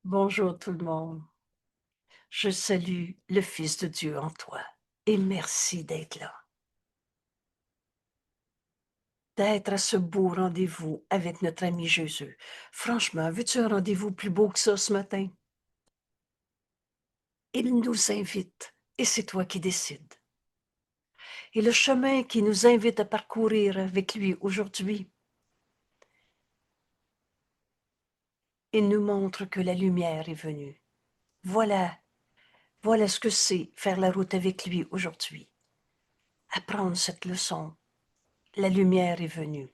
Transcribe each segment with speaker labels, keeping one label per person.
Speaker 1: Bonjour tout le monde. Je salue le Fils de Dieu en toi et merci d'être là, d'être à ce beau rendez-vous avec notre ami Jésus. Franchement, veux-tu un rendez-vous plus beau que ça ce matin? Il nous invite et c'est toi qui décides. Et le chemin qui nous invite à parcourir avec lui aujourd'hui, il nous montre que la lumière est venue. Voilà, voilà ce que c'est faire la route avec lui aujourd'hui. Apprendre cette leçon. La lumière est venue.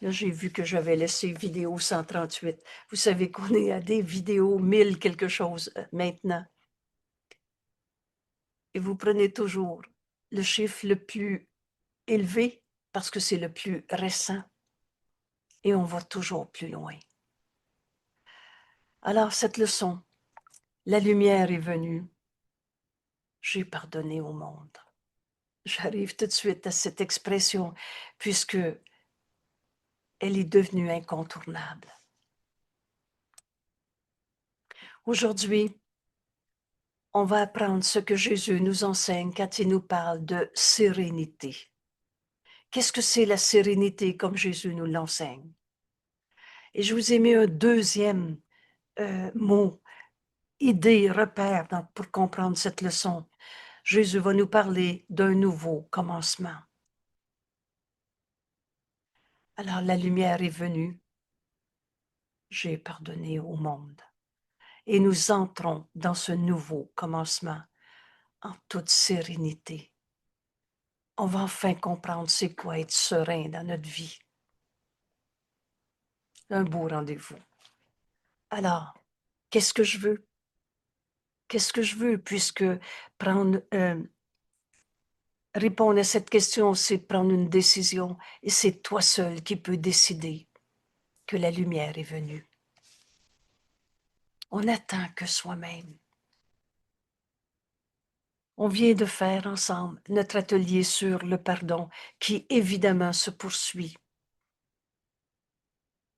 Speaker 1: Là, j'ai vu que j'avais laissé vidéo 138. Vous savez qu'on est à des vidéos 1000 quelque chose maintenant. Et vous prenez toujours le chiffre le plus élevé parce que c'est le plus récent. Et on va toujours plus loin. Alors, cette leçon, la lumière est venue. J'ai pardonné au monde. J'arrive tout de suite à cette expression puisque elle est devenue incontournable. Aujourd'hui, on va apprendre ce que Jésus nous enseigne quand il nous parle de sérénité. Qu'est-ce que c'est la sérénité comme Jésus nous l'enseigne? Et je vous ai mis un deuxième mot, idée, repère pour comprendre cette leçon. Jésus va nous parler d'un nouveau commencement. Alors la lumière est venue, j'ai pardonné au monde. Et nous entrons dans ce nouveau commencement en toute sérénité. On va enfin comprendre c'est quoi être serein dans notre vie. Un beau rendez-vous. Alors, qu'est-ce que je veux? Qu'est-ce que je veux? Puisque répondre à cette question, c'est prendre une décision. Et c'est toi seul qui peux décider que la lumière est venue. On n'attend que soi-même. On vient de faire ensemble notre atelier sur le pardon qui évidemment se poursuit.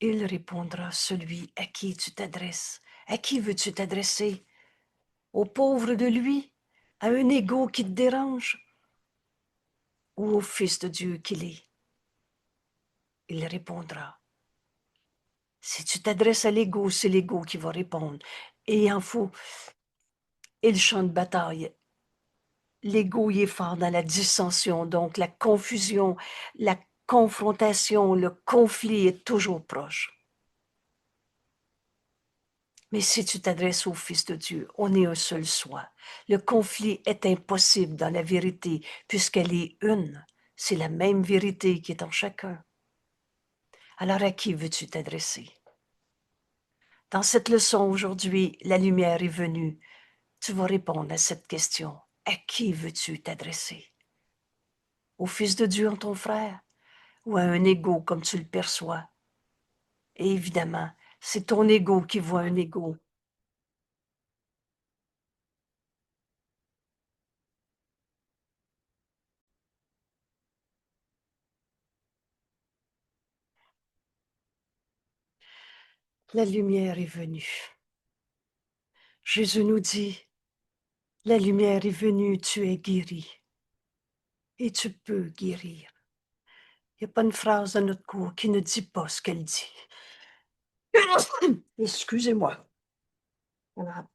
Speaker 1: Il répondra celui à qui tu t'adresses. À qui veux-tu t'adresser? Au pauvre de lui? À un égo qui te dérange? Ou au Fils de Dieu qu'il est? Il répondra. Si tu t'adresses à l'ego, c'est l'ego qui va répondre. Et il en faut. Et le champ de bataille, l'ego il est fort dans la dissension, donc la confusion, la confrontation, le conflit est toujours proche. Mais si tu t'adresses au Fils de Dieu, on est un seul soi. Le conflit est impossible dans la vérité, puisqu'elle est une. C'est la même vérité qui est en chacun. Alors à qui veux-tu t'adresser? Dans cette leçon aujourd'hui, la lumière est venue. Tu vas répondre à cette question. À qui veux-tu t'adresser? Au Fils de Dieu en ton frère ou à un égo comme tu le perçois? Et évidemment, c'est ton égo qui voit un égo. La lumière est venue. Jésus nous dit, la lumière est venue, tu es guéri. Et tu peux guérir. Il n'y a pas une phrase dans notre cours qui ne dit pas ce qu'elle dit. Excusez-moi. Voilà.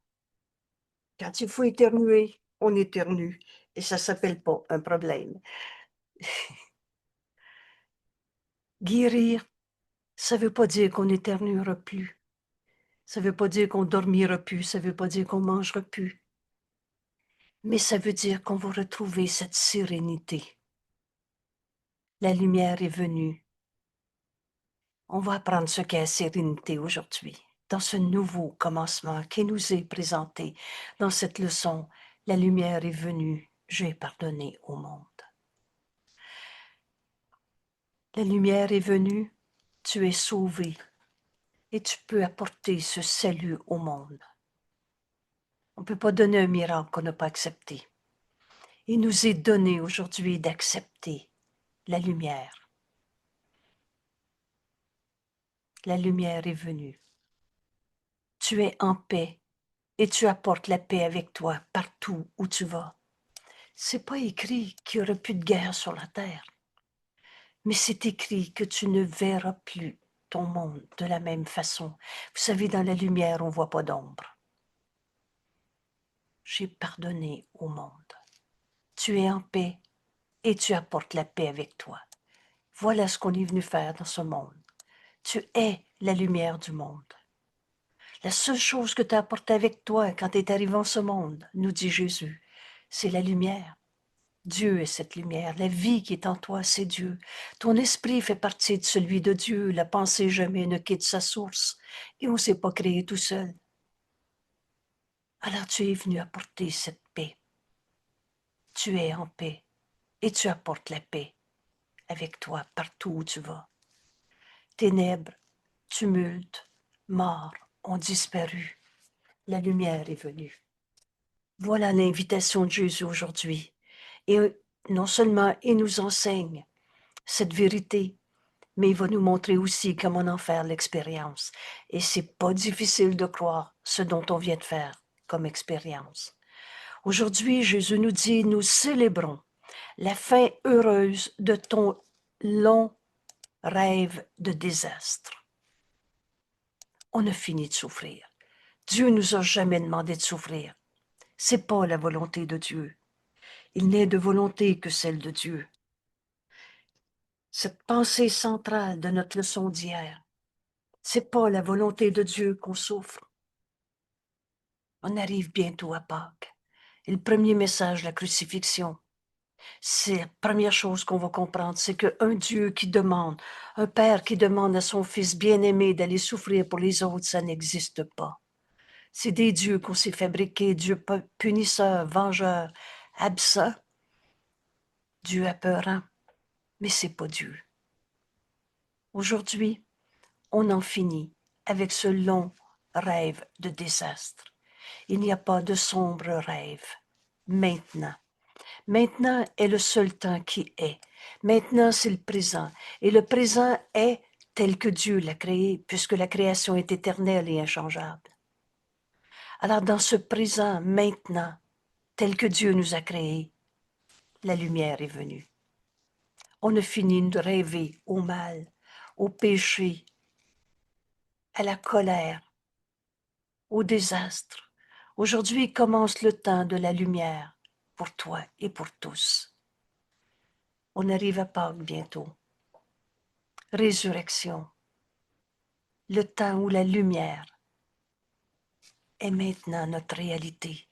Speaker 1: Quand il faut éternuer, on éternue. Et ça ne s'appelle pas un problème. Guérir, ça ne veut pas dire qu'on n'éternuera plus. Ça ne veut pas dire qu'on dormira plus. Ça ne veut pas dire qu'on mangera plus. Mais ça veut dire qu'on va retrouver cette sérénité. La lumière est venue. On va apprendre ce qu'est la sérénité aujourd'hui, dans ce nouveau commencement qui nous est présenté. Dans cette leçon, la lumière est venue, j'ai pardonné au monde. La lumière est venue, tu es sauvé et tu peux apporter ce salut au monde. On ne peut pas donner un miracle qu'on n'a pas accepté. Il nous est donné aujourd'hui d'accepter la lumière. La lumière est venue. Tu es en paix et tu apportes la paix avec toi partout où tu vas. C'est pas écrit qu'il n'y aurait plus de guerre sur la terre, mais c'est écrit que tu ne verras plus ton monde de la même façon. Vous savez, dans la lumière, on ne voit pas d'ombre. J'ai pardonné au monde. Tu es en paix et tu apportes la paix avec toi. Voilà ce qu'on est venu faire dans ce monde. Tu es la lumière du monde. La seule chose que tu as apportée avec toi quand tu es arrivé en ce monde, nous dit Jésus, c'est la lumière. Dieu est cette lumière. La vie qui est en toi, c'est Dieu. Ton esprit fait partie de celui de Dieu. La pensée jamais ne quitte sa source. Et on ne s'est pas créé tout seul. Alors tu es venu apporter cette paix. Tu es en paix et tu apportes la paix avec toi partout où tu vas. Ténèbres, tumulte, mort ont disparu. La lumière est venue. Voilà l'invitation de Jésus aujourd'hui. Et non seulement il nous enseigne cette vérité, mais il va nous montrer aussi comment en faire l'expérience. Et c'est pas difficile de croire ce dont on vient de faire comme expérience. Aujourd'hui, Jésus nous dit, nous célébrons la fin heureuse de ton long rêve de désastre. On a fini de souffrir. Dieu nous a jamais demandé de souffrir. C'est pas la volonté de Dieu. Il n'est de volonté que celle de Dieu. Cette pensée centrale de notre leçon d'hier, c'est pas la volonté de Dieu qu'on souffre. On arrive bientôt à Pâques. Et le premier message, la crucifixion, c'est la première chose qu'on va comprendre, c'est qu'un Dieu qui demande, un Père qui demande à son Fils bien-aimé d'aller souffrir pour les autres, ça n'existe pas. C'est des dieux qu'on s'est fabriqués, Dieu punisseur, vengeur, absent, Dieu apeurant, mais c'est pas Dieu. Aujourd'hui, on en finit avec ce long rêve de désastre. Il n'y a pas de sombre rêve. Maintenant. Maintenant est le seul temps qui est. Maintenant, c'est le présent. Et le présent est tel que Dieu l'a créé, puisque la création est éternelle et inchangeable. Alors, dans ce présent, maintenant, tel que Dieu nous a créés, la lumière est venue. On a fini de rêver au mal, au péché, à la colère, au désastre. Aujourd'hui commence le temps de la lumière pour toi et pour tous. On arrive à Pâques bientôt. Résurrection. Le temps où la lumière est maintenant notre réalité.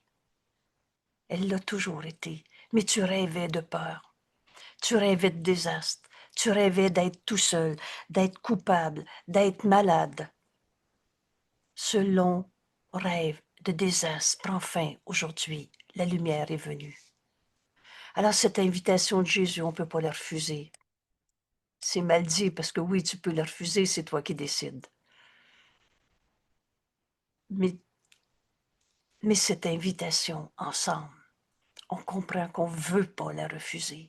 Speaker 1: Elle l'a toujours été. Mais tu rêvais de peur. Tu rêvais de désastre. Tu rêvais d'être tout seul, d'être coupable, d'être malade. Ce long rêve de désastre prend fin aujourd'hui. La lumière est venue. Alors cette invitation de Jésus, on ne peut pas la refuser. C'est mal dit parce que oui, tu peux la refuser, c'est toi qui décides. Mais cette invitation, ensemble, on comprend qu'on ne veut pas la refuser.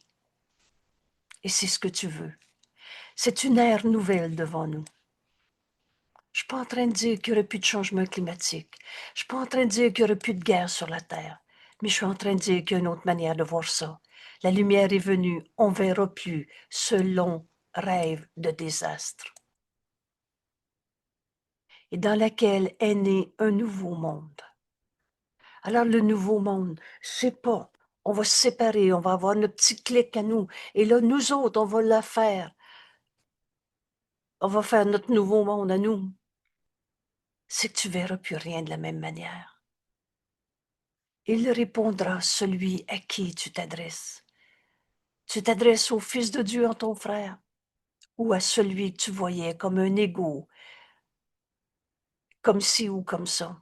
Speaker 1: Et c'est ce que tu veux. C'est une ère nouvelle devant nous. Je ne suis pas en train de dire qu'il n'y aurait plus de changement climatique. Je ne suis pas en train de dire qu'il n'y aurait plus de guerre sur la Terre. Mais je suis en train de dire qu'il y a une autre manière de voir ça. La lumière est venue, on ne verra plus ce long rêve de désastre. Et dans laquelle est né un nouveau monde. Alors le nouveau monde, c'est pas, on va se séparer, on va avoir notre petit clic à nous, et là, nous autres, on va la faire. On va faire notre nouveau monde à nous. C'est que tu verras plus rien de la même manière. Il répondra celui à qui tu t'adresses. Tu t'adresses au Fils de Dieu en ton frère, ou à celui que tu voyais comme un égo, comme ci ou comme ça.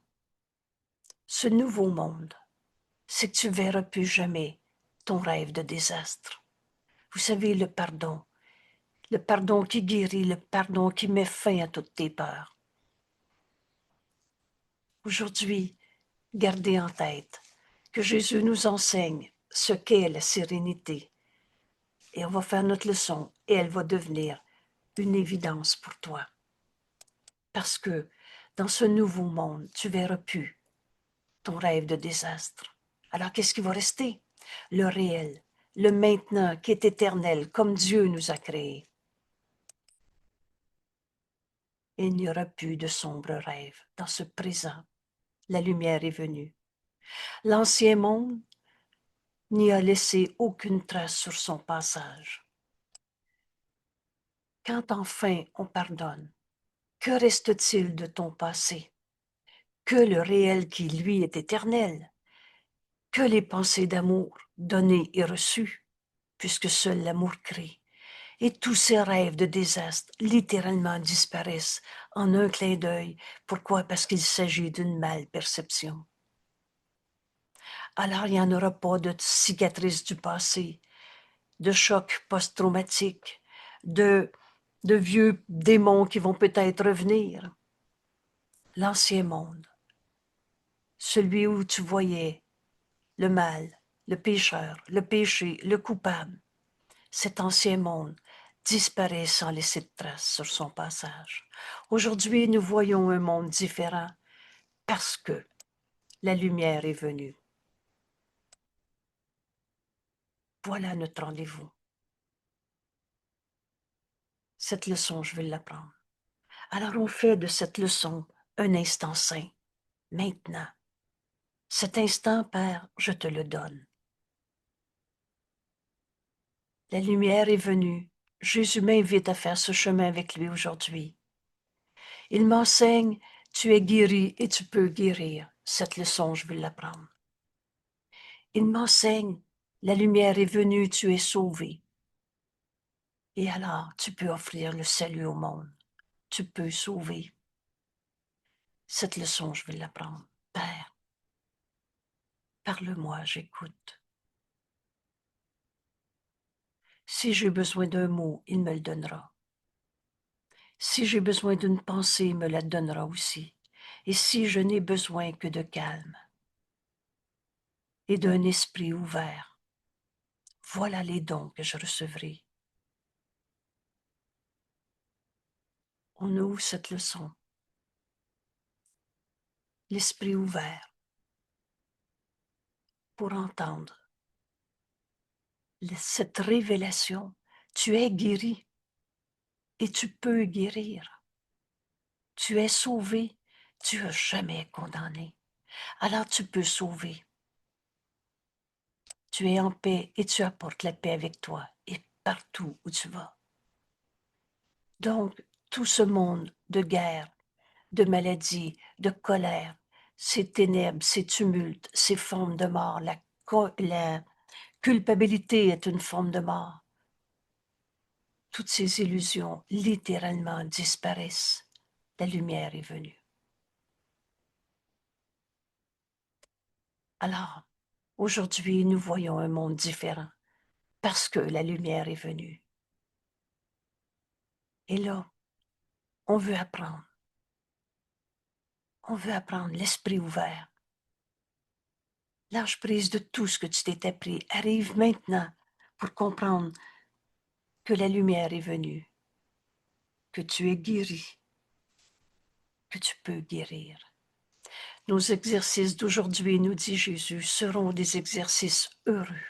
Speaker 1: Ce nouveau monde, c'est que tu verras plus jamais ton rêve de désastre. Vous savez, le pardon qui guérit, le pardon qui met fin à toutes tes peurs. Aujourd'hui, gardez en tête que Jésus nous enseigne ce qu'est la sérénité. Et on va faire notre leçon et elle va devenir une évidence pour toi. Parce que Dans ce nouveau monde, tu verras plus ton rêve de désastre. Alors, qu'est-ce qui va rester? Le réel, le maintenant qui est éternel, comme Dieu nous a créés. Il n'y aura plus de sombres rêves dans ce présent. La lumière est venue. L'ancien monde n'y a laissé aucune trace sur son passage. Quand enfin on pardonne, que reste-t-il de ton passé? Que le réel qui, lui, est éternel? Que les pensées d'amour données et reçues, puisque seul l'amour crée? Et tous ces rêves de désastre littéralement disparaissent en un clin d'œil. Pourquoi? Parce qu'il s'agit d'une mal-perception. Alors il n'y en aura pas de cicatrices du passé, de chocs post-traumatiques, de vieux démons qui vont peut-être revenir. L'ancien monde, celui où tu voyais le mal, le pécheur, le péché, le coupable, cet ancien monde disparaît sans laisser de traces sur son passage. Aujourd'hui, nous voyons un monde différent parce que la lumière est venue. Voilà notre rendez-vous. Cette leçon, je vais l'apprendre. Alors on fait de cette leçon un instant saint, maintenant. Cet instant, Père, je te le donne. La lumière est venue. Jésus m'invite à faire ce chemin avec lui aujourd'hui. Il m'enseigne, tu es guéri et tu peux guérir. Cette leçon, je vais l'apprendre. Il m'enseigne, la lumière est venue, tu es sauvé. Et alors, tu peux offrir le salut au monde. Tu peux sauver. Cette leçon, je vais l'apprendre. Père, parle-moi, j'écoute. Si j'ai besoin d'un mot, il me le donnera. Si j'ai besoin d'une pensée, il me la donnera aussi. Et si je n'ai besoin que de calme et d'un esprit ouvert, voilà les dons que je recevrai. On ouvre cette leçon. L'esprit ouvert pour entendre cette révélation. Tu es guéri et tu peux guérir. Tu es sauvé, tu n'es jamais condamné. Alors tu peux sauver. Tu es en paix et tu apportes la paix avec toi et partout où tu vas. Donc, tout ce monde de guerre, de maladie, de colère, ces ténèbres, ces tumultes, ces formes de mort, la culpabilité est une forme de mort. Toutes ces illusions littéralement disparaissent. La lumière est venue. Alors, aujourd'hui, nous voyons un monde différent parce que la lumière est venue. Et là, on veut apprendre. On veut apprendre l'esprit ouvert. Lâche prise de tout ce que tu t'es appris. Arrive maintenant pour comprendre que la lumière est venue, que tu es guéri, que tu peux guérir. Nos exercices d'aujourd'hui, nous dit Jésus, seront des exercices heureux.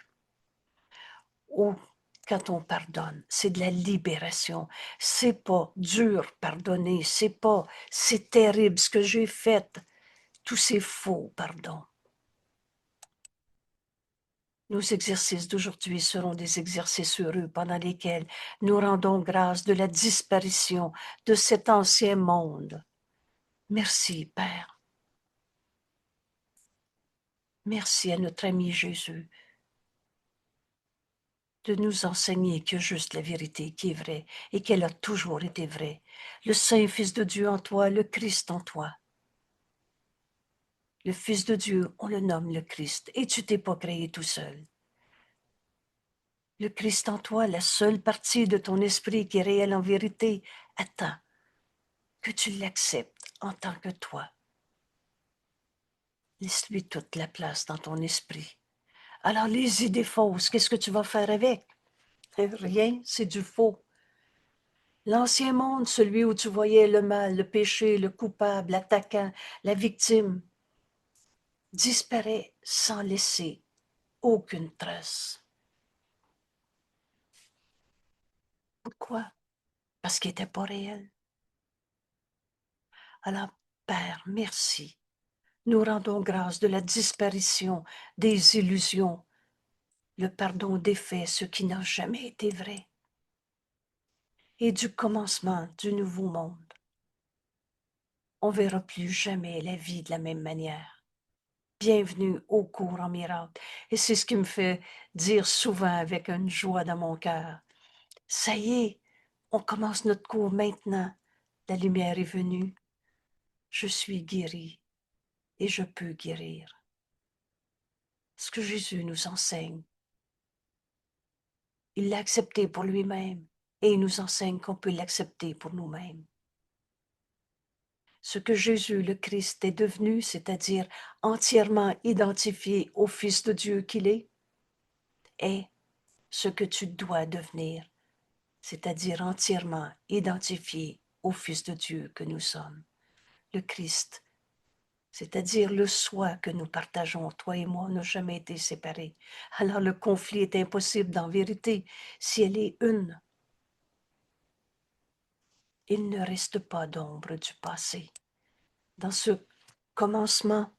Speaker 1: Oh, quand on pardonne, c'est de la libération. C'est pas dur pardonner, c'est terrible ce que j'ai fait. Tous ces faux pardons. Nos exercices d'aujourd'hui seront des exercices heureux pendant lesquels nous rendons grâce de la disparition de cet ancien monde. Merci, Père. Merci à notre ami Jésus de nous enseigner que juste la vérité qui est vraie et qu'elle a toujours été vraie. Le Saint Fils de Dieu en toi, le Christ en toi. Le Fils de Dieu, on le nomme le Christ, et tu t'es pas créé tout seul. Le Christ en toi, la seule partie de ton esprit qui est réelle en vérité, attend que tu l'acceptes en tant que toi. Laisse-lui toute la place dans ton esprit. Alors les idées fausses, qu'est-ce que tu vas faire avec? Rien, c'est du faux. L'ancien monde, celui où tu voyais le mal, le péché, le coupable, l'attaquant, la victime, disparaît sans laisser aucune trace. Pourquoi? Parce qu'il n'était pas réel. Alors, Père, merci. Nous rendons grâce de la disparition des illusions, le pardon des faits, ce qui n'a jamais été vrai, et du commencement du nouveau monde. On ne verra plus jamais la vie de la même manière. Bienvenue au cours en miracle. Et c'est ce qui me fait dire souvent avec une joie dans mon cœur. Ça y est, on commence notre cours maintenant. La lumière est venue. Je suis guéri et je peux guérir. Ce que Jésus nous enseigne, il l'a accepté pour lui-même et il nous enseigne qu'on peut l'accepter pour nous-mêmes. Ce que Jésus, le Christ, est devenu, c'est-à-dire entièrement identifié au Fils de Dieu qu'il est ce que tu dois devenir, c'est-à-dire entièrement identifié au Fils de Dieu que nous sommes, le Christ, c'est-à-dire le soi que nous partageons, toi et moi, n'a jamais été séparés. Alors le conflit est impossible dans vérité si elle est une. Il ne reste pas d'ombre du passé. Dans ce commencement,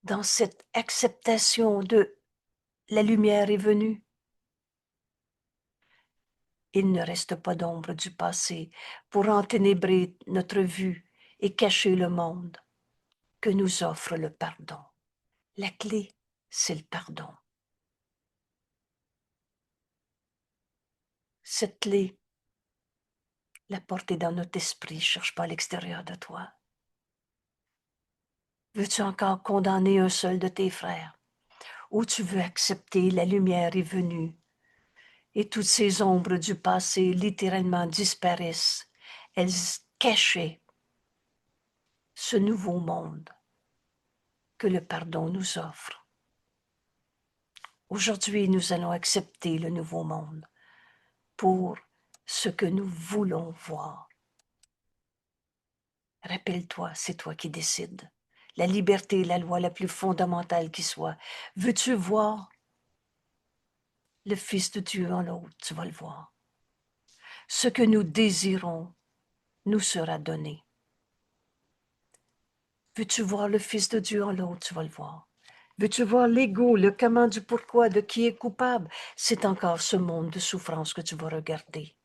Speaker 1: dans cette acceptation de la lumière est venue, il ne reste pas d'ombre du passé pour enténébrer notre vue et cacher le monde que nous offre le pardon. La clé, c'est le pardon. Cette clé, la porte est dans notre esprit, cherche pas à l'extérieur de toi. Veux-tu encore condamner un seul de tes frères? Ou tu veux accepter la lumière est venue et toutes ces ombres du passé littéralement disparaissent. Elles cachaient ce nouveau monde que le pardon nous offre. Aujourd'hui, nous allons accepter le nouveau monde pour ce que nous voulons voir. Rappelle-toi, c'est toi qui décides. La liberté est la loi la plus fondamentale qui soit. Veux-tu voir le Fils de Dieu en l'autre? Tu vas le voir. Ce que nous désirons nous sera donné. Veux-tu voir le Fils de Dieu en l'autre? Tu vas le voir. Veux-tu voir l'ego, le comment du pourquoi, de qui est coupable? C'est encore ce monde de souffrance que tu vas regarder.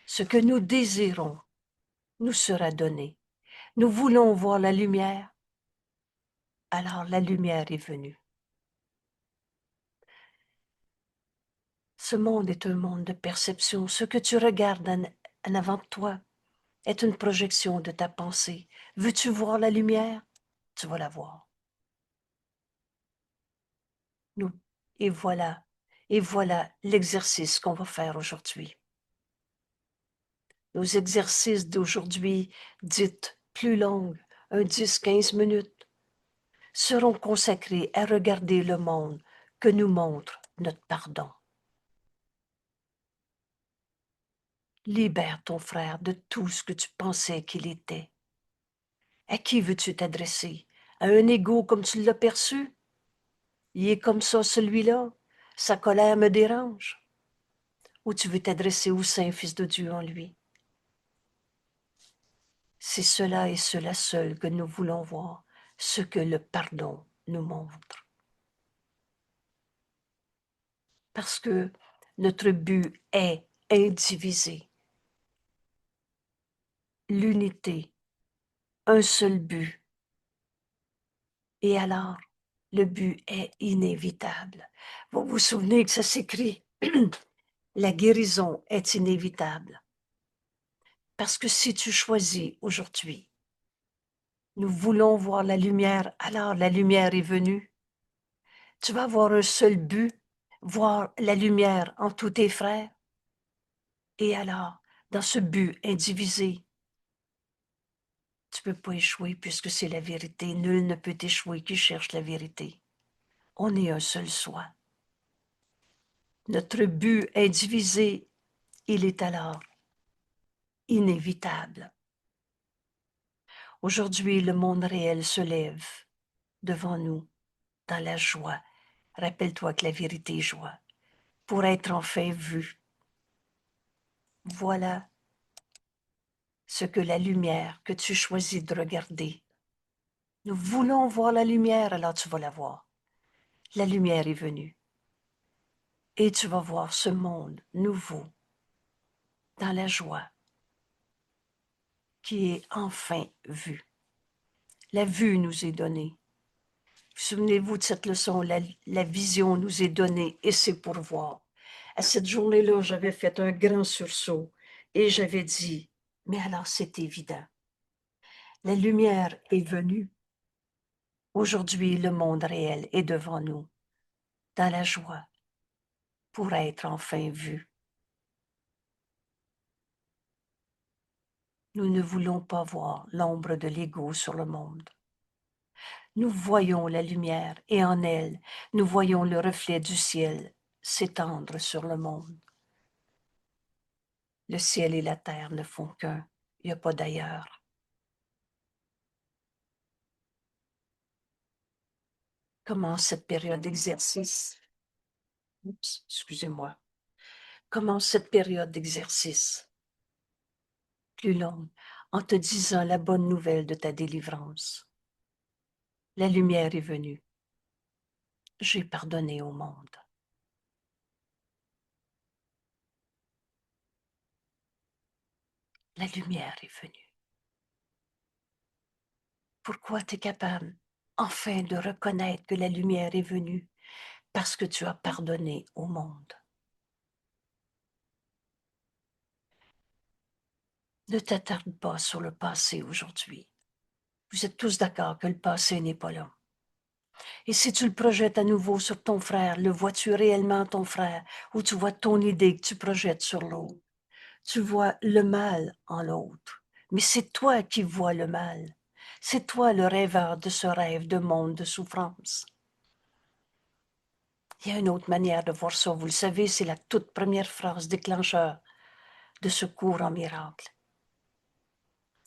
Speaker 1: Ce que nous désirons nous sera donné. Nous voulons voir la lumière, alors la lumière est venue. Ce monde est un monde de perception. Ce que tu regardes en avant de toi est une projection de ta pensée. Veux-tu voir la lumière? Tu vas la voir. Nous, et voilà l'exercice qu'on va faire aujourd'hui. Nos exercices d'aujourd'hui, dites plus longs, un 10-15 minutes, seront consacrés à regarder le monde que nous montre notre pardon. Libère ton frère de tout ce que tu pensais qu'il était. À qui veux-tu t'adresser? À un ego comme tu l'as perçu? Il est comme ça, celui-là. Sa colère me dérange. Ou tu veux t'adresser au Saint-Fils de Dieu en lui? C'est cela et cela seul que nous voulons voir, ce que le pardon nous montre. Parce que notre but est indivisé. L'unité, un seul but. Et alors, le but est inévitable. Vous vous souvenez que ça s'écrit, la guérison est inévitable. Parce que si tu choisis aujourd'hui, nous voulons voir la lumière, alors la lumière est venue. Tu vas avoir un seul but, voir la lumière en tous tes frères. Et alors, dans ce but indivisé, tu ne peux pas échouer puisque c'est la vérité. Nul ne peut échouer qui cherche la vérité. On est un seul soi. Notre but indivisé, il est alors inévitable. Aujourd'hui, le monde réel se lève devant nous dans la joie. Rappelle-toi que la vérité est joie. Pour être enfin vu. Voilà ce que la lumière que tu choisis de regarder. Nous voulons voir la lumière, alors tu vas la voir. La lumière est venue. Et tu vas voir ce monde nouveau dans la joie qui est enfin vu. La vue nous est donnée. Souvenez-vous de cette leçon, la vision nous est donnée et c'est pour voir. À cette journée-là, j'avais fait un grand sursaut et j'avais dit, mais alors c'est évident. La lumière est venue. Aujourd'hui, le monde réel est devant nous, dans la joie, pour être enfin vu. Nous ne voulons pas voir l'ombre de l'ego sur le monde. Nous voyons la lumière et en elle, nous voyons le reflet du ciel s'étendre sur le monde. Le ciel et la terre ne font qu'un, il n'y a pas d'ailleurs. Commence cette période d'exercice. Oups, excusez-moi. Commence cette période d'exercice plus longue en te disant la bonne nouvelle de ta délivrance. La lumière est venue. J'ai pardonné au monde. La lumière est venue. Pourquoi tu es capable enfin de reconnaître que la lumière est venue? Parce que tu as pardonné au monde. Ne t'attarde pas sur le passé aujourd'hui. Vous êtes tous d'accord que le passé n'est pas là. Et si tu le projettes à nouveau sur ton frère, le vois-tu réellement ton frère ou tu vois ton idée que tu projettes sur l'autre? Tu vois le mal en l'autre. Mais c'est toi qui vois le mal. C'est toi le rêveur de ce rêve de monde de souffrance. Il y a une autre manière de voir ça. Vous le savez, c'est la toute première phrase déclencheur de ce cours en miracle.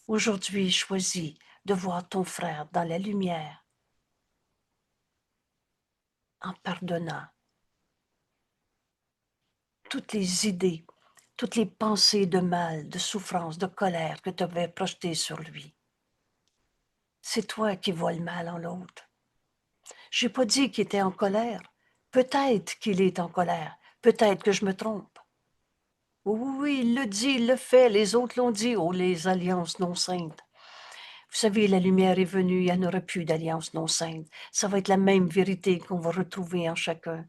Speaker 1: Aujourd'hui, choisis de voir ton frère dans la lumière en pardonnant toutes les idées, toutes les pensées de mal, de souffrance, de colère que tu avais projetées sur lui. C'est toi qui vois le mal en l'autre. Je n'ai pas dit qu'il était en colère. Peut-être qu'il est en colère. Peut-être que je me trompe. Oui, oui, il le dit, il le fait. Les autres l'ont dit. Oh, les alliances non saintes. Vous savez, la lumière est venue, il n'y en aura plus d'alliance non sainte. Ça va être la même vérité qu'on va retrouver en chacun.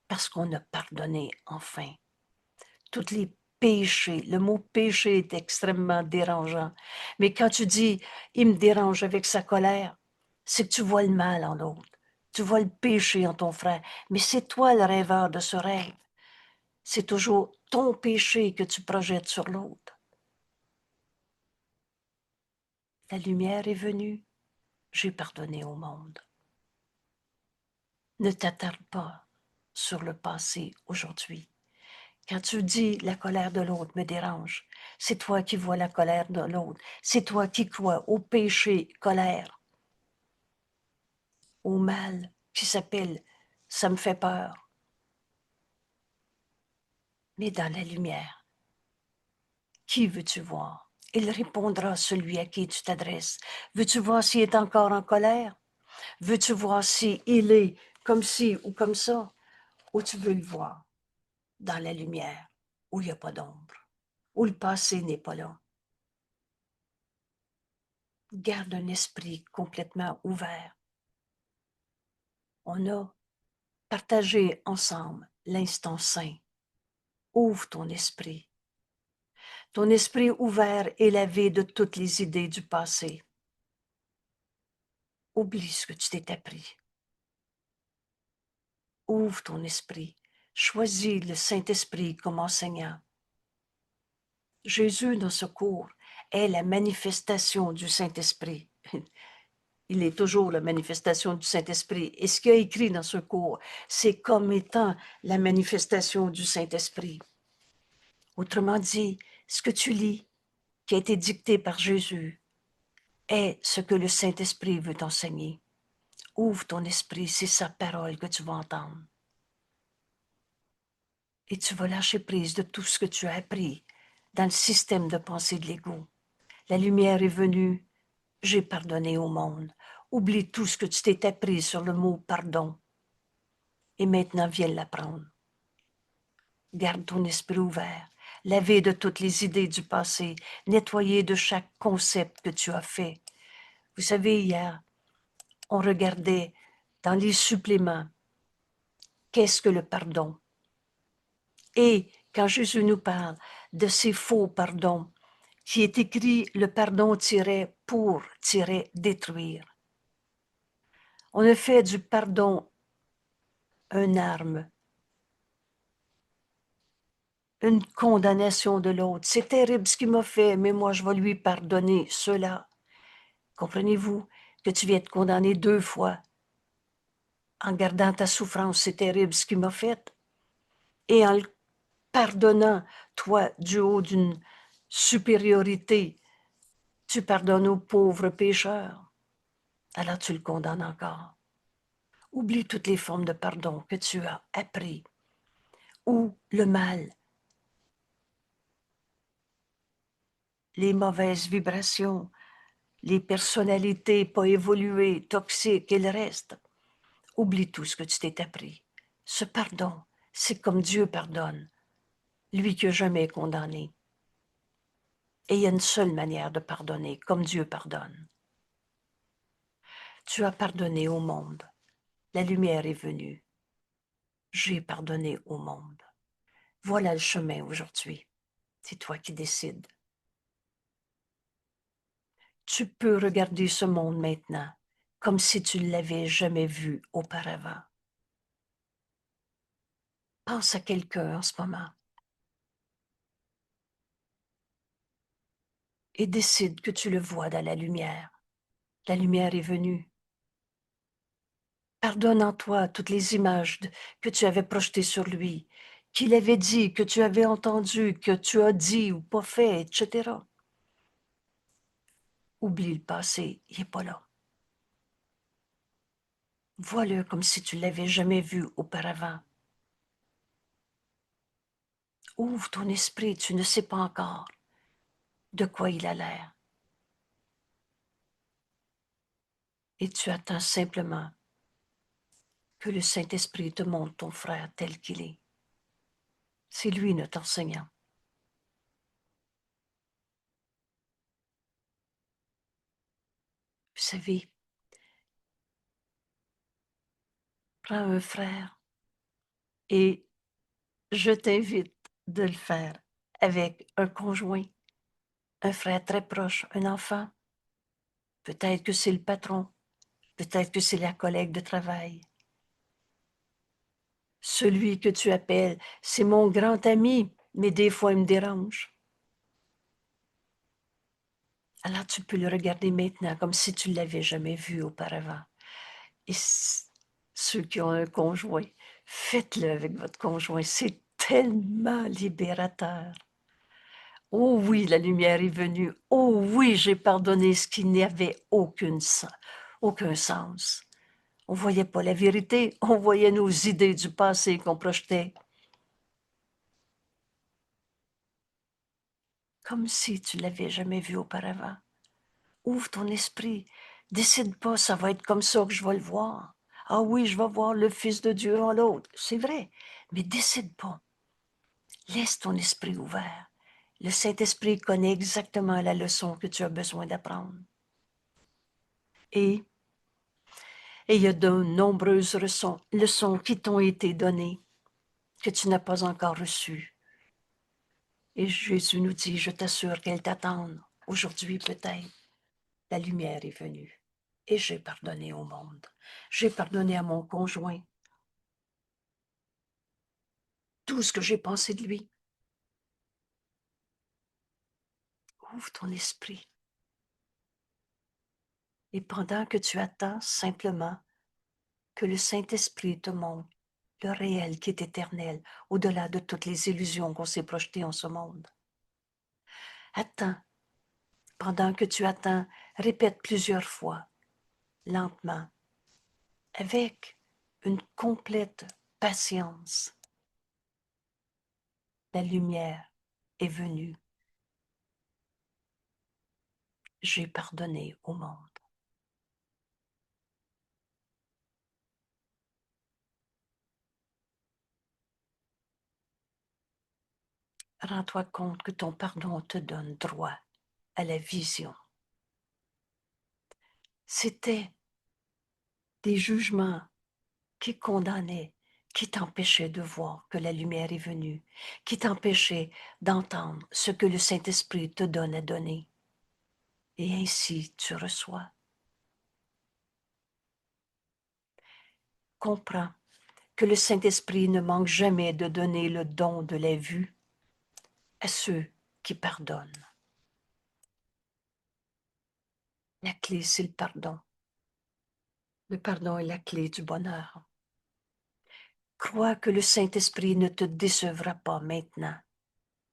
Speaker 1: Parce qu'on a pardonné enfin. Tous les péchés. Le mot péché est extrêmement dérangeant. Mais quand tu dis « il me dérange avec sa colère », c'est que tu vois le mal en l'autre. Tu vois le péché en ton frère. Mais c'est toi le rêveur de ce rêve. C'est toujours ton péché que tu projettes sur l'autre. La lumière est venue. J'ai pardonné au monde. Ne t'attarde pas sur le passé aujourd'hui. Quand tu dis la colère de l'autre me dérange, c'est toi qui vois la colère de l'autre. C'est toi qui crois au péché, colère, au mal qui s'appelle ça me fait peur. Mais dans la lumière, qui veux-tu voir? Il répondra celui à qui tu t'adresses. Veux-tu voir s'il est encore en colère? Veux-tu voir s'il est comme ci ou comme ça? Ou tu veux le voir dans la lumière où il n'y a pas d'ombre, où le passé n'est pas là? Garde un esprit complètement ouvert. On a partagé ensemble l'instant saint. Ouvre ton esprit. Ton esprit ouvert est lavé de toutes les idées du passé. Oublie ce que tu t'es appris. Ouvre ton esprit. Choisis le Saint-Esprit comme enseignant. Jésus, dans ce cours, est la manifestation du Saint-Esprit. Il est toujours la manifestation du Saint-Esprit. Et ce qu'il a écrit dans ce cours, c'est comme étant la manifestation du Saint-Esprit. Autrement dit, ce que tu lis, qui a été dicté par Jésus, est ce que le Saint-Esprit veut t'enseigner. Ouvre ton esprit, c'est sa parole que tu vas entendre. Et tu vas lâcher prise de tout ce que tu as appris dans le système de pensée de l'ego. La lumière est venue, j'ai pardonné au monde. Oublie tout ce que tu t'es appris sur le mot pardon. Et maintenant, viens l'apprendre. Garde ton esprit ouvert, lavé de toutes les idées du passé, nettoyé de chaque concept que tu as fait. Vous savez, hier, on regardait dans les suppléments qu'est-ce que le pardon. Et quand Jésus nous parle de ces faux pardons, qui est écrit le pardon tiré pour détruire. On a fait du pardon une arme, une condamnation de l'autre. C'est terrible ce qu'il m'a fait, mais moi je vais lui pardonner cela. Comprenez-vous que tu viens de condamner 2 fois en gardant ta souffrance, c'est terrible ce qu'il m'a fait. Et en le pardonnant, toi, du haut d'une supériorité, tu pardonnes aux pauvres pécheurs. Alors tu le condamnes encore. Oublie toutes les formes de pardon que tu as appris, ou le mal, les mauvaises vibrations, les personnalités pas évoluées, toxiques et le reste. Oublie tout ce que tu t'es appris. Ce pardon, c'est comme Dieu pardonne, lui qui n'a jamais condamné. Et il y a une seule manière de pardonner, comme Dieu pardonne. Tu as pardonné au monde. La lumière est venue. J'ai pardonné au monde. Voilà le chemin aujourd'hui. C'est toi qui décides. Tu peux regarder ce monde maintenant comme si tu ne l'avais jamais vu auparavant. Pense à quelqu'un en ce moment et décide que tu le vois dans la lumière. La lumière est venue. Pardonne en toi toutes les images que tu avais projetées sur lui, qu'il avait dit, que tu avais entendu, que tu as dit ou pas fait, etc. Oublie le passé, il n'est pas là. Vois-le comme si tu l'avais jamais vu auparavant. Ouvre ton esprit, tu ne sais pas encore de quoi il a l'air. Et tu attends simplement que le Saint-Esprit te montre ton frère tel qu'il est. C'est lui notre enseignant. Vous savez, prends un frère et je t'invite de le faire avec un conjoint, un frère très proche, un enfant. Peut-être que c'est le patron, peut-être que c'est la collègue de travail. Celui que tu appelles, c'est mon grand ami, mais des fois il me dérange. Alors tu peux le regarder maintenant comme si tu ne l'avais jamais vu auparavant. Et ceux qui ont un conjoint, faites-le avec votre conjoint. C'est tellement libérateur. Oh oui, la lumière est venue. Oh oui, j'ai pardonné ce qui n'avait aucun sens. On ne voyait pas la vérité, on voyait nos idées du passé qu'on projetait. Comme si tu ne l'avais jamais vu auparavant. Ouvre ton esprit. Décide pas, ça va être comme ça que je vais le voir. Ah oui, je vais voir le Fils de Dieu en l'autre. C'est vrai, mais décide pas. Laisse ton esprit ouvert. Le Saint-Esprit connaît exactement la leçon que tu as besoin d'apprendre. Et il y a de nombreuses leçons qui t'ont été données, que tu n'as pas encore reçues. Et Jésus nous dit, je t'assure qu'elles t'attendent. Aujourd'hui peut-être, la lumière est venue. Et j'ai pardonné au monde. J'ai pardonné à mon conjoint tout ce que j'ai pensé de lui. Ouvre ton esprit. Et pendant que tu attends simplement que le Saint-Esprit te montre le réel qui est éternel, au-delà de toutes les illusions qu'on s'est projetées en ce monde. Attends. Pendant que tu attends, répète plusieurs fois, lentement, avec une complète patience. La lumière est venue. J'ai pardonné au monde. Rends-toi compte que ton pardon te donne droit à la vision. C'était des jugements qui condamnaient, qui t'empêchaient de voir que la lumière est venue, qui t'empêchaient d'entendre ce que le Saint-Esprit te donne à donner. Et ainsi tu reçois. Comprends que le Saint-Esprit ne manque jamais de donner le don de la vue à ceux qui pardonnent. La clé, c'est le pardon. Le pardon est la clé du bonheur. Crois que le Saint-Esprit ne te décevra pas maintenant.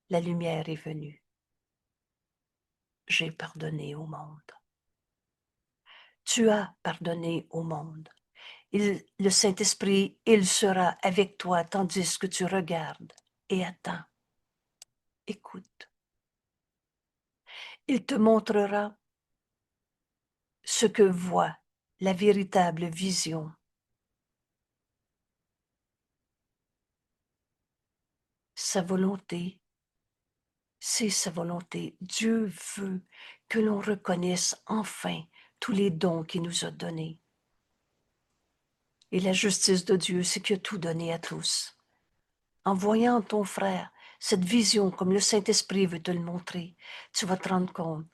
Speaker 1: La lumière est venue. J'ai pardonné au monde. Tu as pardonné au monde. Le Saint-Esprit, il sera avec toi tandis que tu regardes et attends. Écoute. Il te montrera ce que voit la véritable vision. Sa volonté, c'est sa volonté. Dieu veut que l'on reconnaisse enfin tous les dons qu'il nous a donnés. Et la justice de Dieu, c'est qu'il a tout donné à tous. En voyant ton frère cette vision comme le Saint-Esprit veut te le montrer, tu vas te rendre compte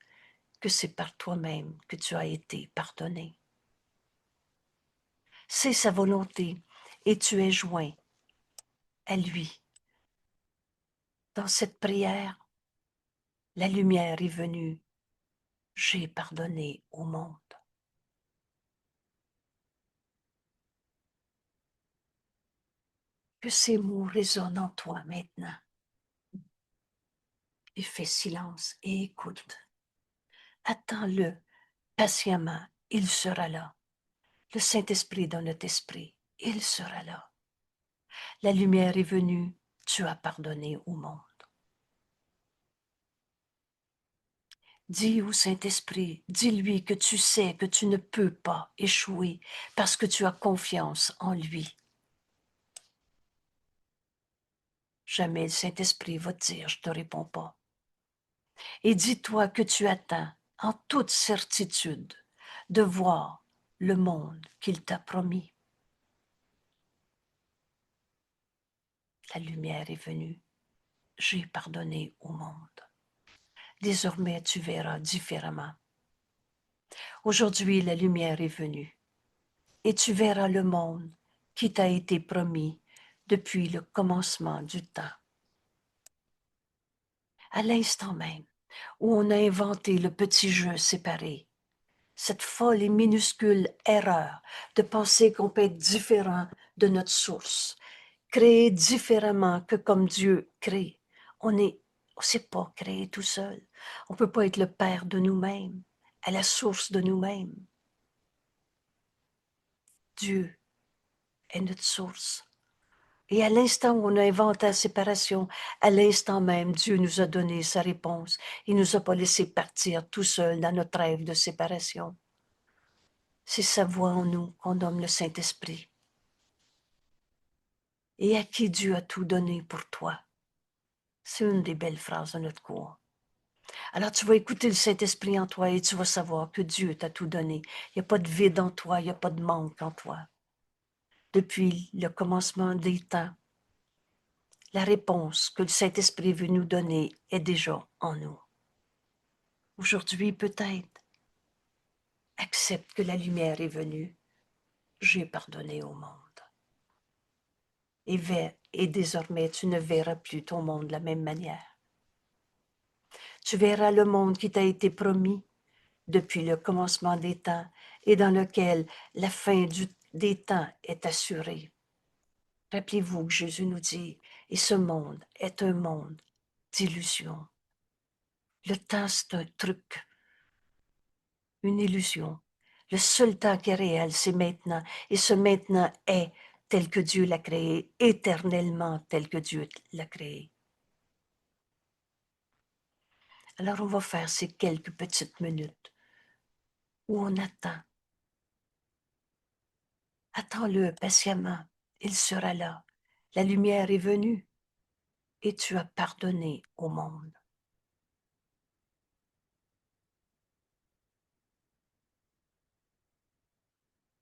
Speaker 1: que c'est par toi-même que tu as été pardonné. C'est sa volonté et tu es joint à lui. Dans cette prière, la lumière est venue. J'ai pardonné au monde. Que ces mots résonnent en toi maintenant. Et fais silence et écoute. Attends-le patiemment, il sera là. Le Saint-Esprit dans notre esprit, il sera là. La lumière est venue, tu as pardonné au monde. Dis au Saint-Esprit, dis-lui que tu sais que tu ne peux pas échouer parce que tu as confiance en lui. Jamais le Saint-Esprit va te dire, je ne te réponds pas. Et dis-toi que tu attends en toute certitude de voir le monde qu'il t'a promis. La lumière est venue. J'ai pardonné au monde. Désormais, tu verras différemment. Aujourd'hui, la lumière est venue et tu verras le monde qui t'a été promis depuis le commencement du temps. À l'instant même où on a inventé le petit jeu séparé, cette folle et minuscule erreur de penser qu'on peut être différent de notre source, créer différemment que comme Dieu crée. On ne sait pas créer tout seul. On ne peut pas être le père de nous-mêmes, à la source de nous-mêmes. Dieu est notre source. Et à l'instant où on a inventé la séparation, à l'instant même, Dieu nous a donné sa réponse. Il ne nous a pas laissé partir tout seul dans notre rêve de séparation. C'est sa voix en nous qu'on nomme le Saint-Esprit. Et à qui Dieu a tout donné pour toi. C'est une des belles phrases de notre cours. Alors tu vas écouter le Saint-Esprit en toi et tu vas savoir que Dieu t'a tout donné. Il n'y a pas de vide en toi, il n'y a pas de manque en toi. Depuis le commencement des temps, la réponse que le Saint-Esprit veut nous donner est déjà en nous. Aujourd'hui, peut-être, accepte que la lumière est venue. J'ai pardonné au monde. Et désormais, tu ne verras plus ton monde de la même manière. Tu verras le monde qui t'a été promis depuis le commencement des temps et dans lequel la fin des temps est assurée. Rappelez-vous que Jésus nous dit, et ce monde est un monde d'illusions. Le temps, c'est un truc, une illusion. Le seul temps qui est réel, c'est maintenant. Et ce maintenant est tel que Dieu l'a créé, éternellement tel que Dieu l'a créé. Alors on va faire ces quelques petites minutes où on attend. Attends-le patiemment, il sera là. La lumière est venue et tu as pardonné au monde.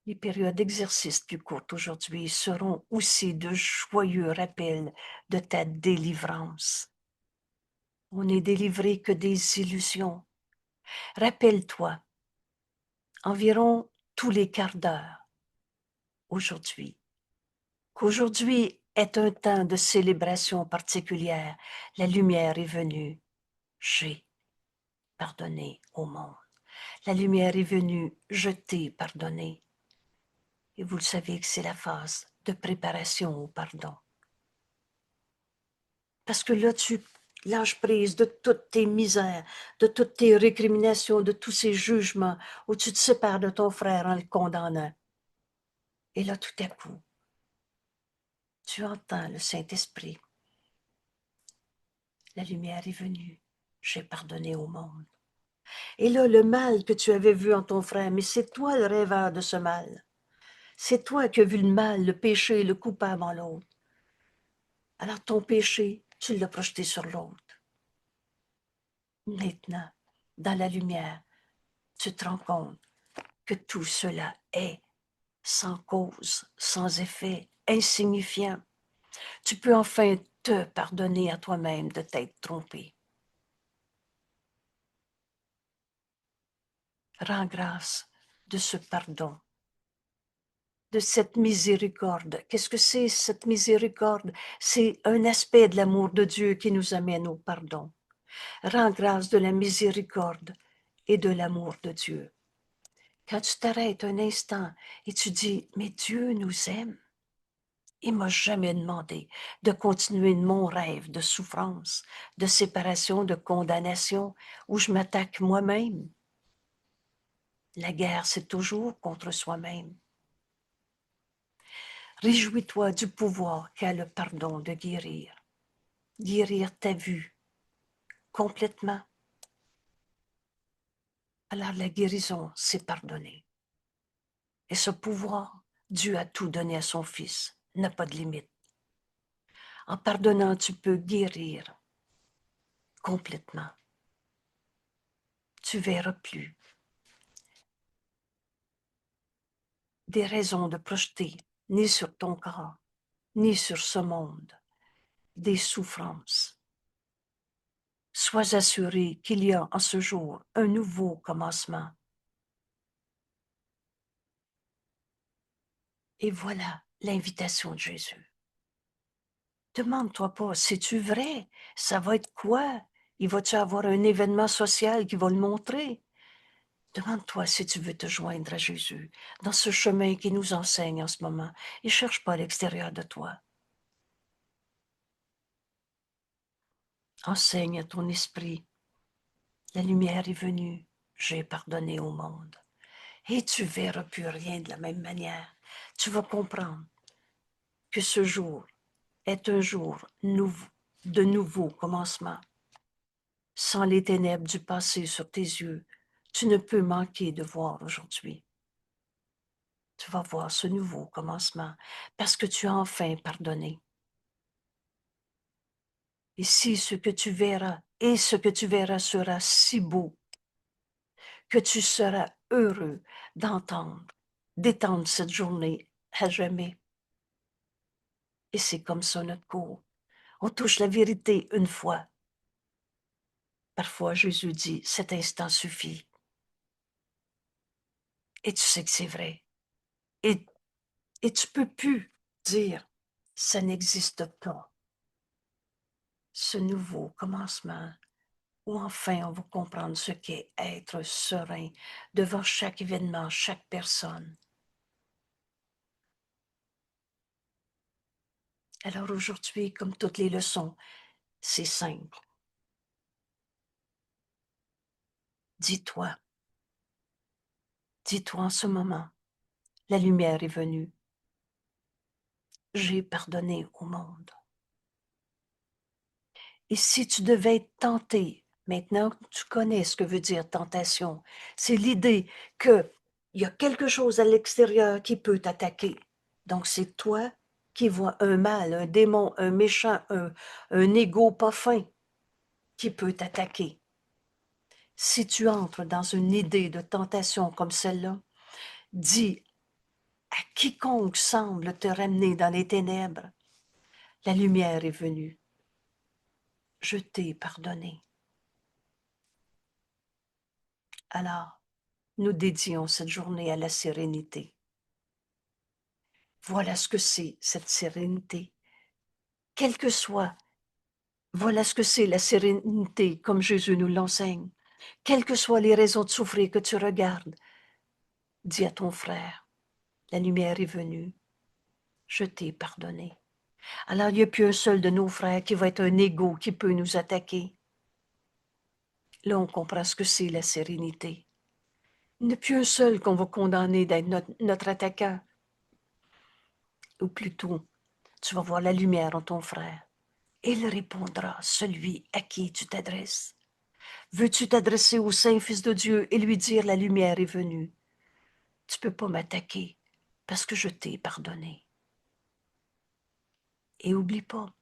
Speaker 1: Les périodes d'exercice plus courtes aujourd'hui seront aussi de joyeux rappels de ta délivrance. On n'est délivré que des illusions. Rappelle-toi, environ tous les quarts d'heure, aujourd'hui, qu'aujourd'hui est un temps de célébration particulière. La lumière est venue. J'ai pardonné au monde. La lumière est venue, je t'ai pardonné. Et vous le savez que c'est la phase de préparation au pardon. Parce que là, tu lâches prise de toutes tes misères, de toutes tes récriminations, de tous ces jugements où tu te sépares de ton frère en le condamnant. Et là, tout à coup, tu entends le Saint-Esprit. La lumière est venue. J'ai pardonné au monde. Et là, le mal que tu avais vu en ton frère, mais c'est toi le rêveur de ce mal. C'est toi qui as vu le mal, le péché, le coupable en l'autre. Alors ton péché, tu l'as projeté sur l'autre. Maintenant, dans la lumière, tu te rends compte que tout cela est sans cause, sans effet, insignifiant. Tu peux enfin te pardonner à toi-même de t'être trompé. Rends grâce de ce pardon, de cette miséricorde. Qu'est-ce que c'est cette miséricorde? C'est un aspect de l'amour de Dieu qui nous amène au pardon. Rends grâce de la miséricorde et de l'amour de Dieu. Quand tu t'arrêtes un instant et tu dis, mais Dieu nous aime, il m'a jamais demandé de continuer mon rêve de souffrance, de séparation, de condamnation, où je m'attaque moi-même. La guerre, c'est toujours contre soi-même. Réjouis-toi du pouvoir qu'a le pardon de guérir. Guérir ta vue complètement. Alors la guérison, c'est pardonner. Et ce pouvoir, Dieu a tout donné à son Fils, n'a pas de limite. En pardonnant, tu peux guérir complètement. Tu verras plus des raisons de projeter ni sur ton corps, ni sur ce monde, des souffrances. Sois assuré qu'il y a en ce jour un nouveau commencement. Et voilà l'invitation de Jésus. Demande-toi pas, c'est-tu vrai? Ça va être quoi? Il va-tu avoir un événement social qui va le montrer? Demande-toi si tu veux te joindre à Jésus dans ce chemin qui nous enseigne en ce moment et cherche pas à l'extérieur de toi. Enseigne à ton esprit. La lumière est venue, j'ai pardonné au monde. Et tu verras plus rien de la même manière. Tu vas comprendre que ce jour est un jour nouveau, de nouveau commencement. Sans les ténèbres du passé sur tes yeux, tu ne peux manquer de voir aujourd'hui. Tu vas voir ce nouveau commencement parce que tu as enfin pardonné. Et si ce que tu verras et ce que tu verras sera si beau que tu seras heureux d'entendre, d'étendre cette journée à jamais. Et c'est comme ça notre cours. On touche la vérité une fois. Parfois, Jésus dit, cet instant suffit. Et tu sais que c'est vrai. Et, et tu peux plus dire, ça n'existe pas. Ce nouveau commencement, où enfin on va comprendre ce qu'est être serein devant chaque événement, chaque personne. Alors aujourd'hui, comme toutes les leçons, c'est simple. Dis-toi, dis-toi en ce moment, la lumière est venue. J'ai pardonné au monde. Et si tu devais être tenté, maintenant que tu connais ce que veut dire tentation, c'est l'idée qu'il y a quelque chose à l'extérieur qui peut t'attaquer. Donc c'est toi qui vois un mal, un démon, un méchant, un égo pas fin qui peut t'attaquer. Si tu entres dans une idée de tentation comme celle-là, dis à quiconque semble te ramener dans les ténèbres, la lumière est venue. Je t'ai pardonné. Alors, nous dédions cette journée à la sérénité. Voilà ce que c'est, cette sérénité. Quelle que soit, voilà ce que c'est la sérénité, comme Jésus nous l'enseigne. Quelles que soient les raisons de souffrir que tu regardes, dis à ton frère, la lumière est venue, je t'ai pardonné. Alors, il n'y a plus un seul de nos frères qui va être un égo qui peut nous attaquer. Là, on comprend ce que c'est la sérénité. Il n'y a plus un seul qu'on va condamner d'être notre attaquant. Ou plutôt, tu vas voir la lumière en ton frère. Il répondra, celui à qui tu t'adresses. Veux-tu t'adresser au Saint-Fils de Dieu et lui dire la lumière est venue? Tu ne peux pas m'attaquer parce que je t'ai pardonné. Et oublie pas,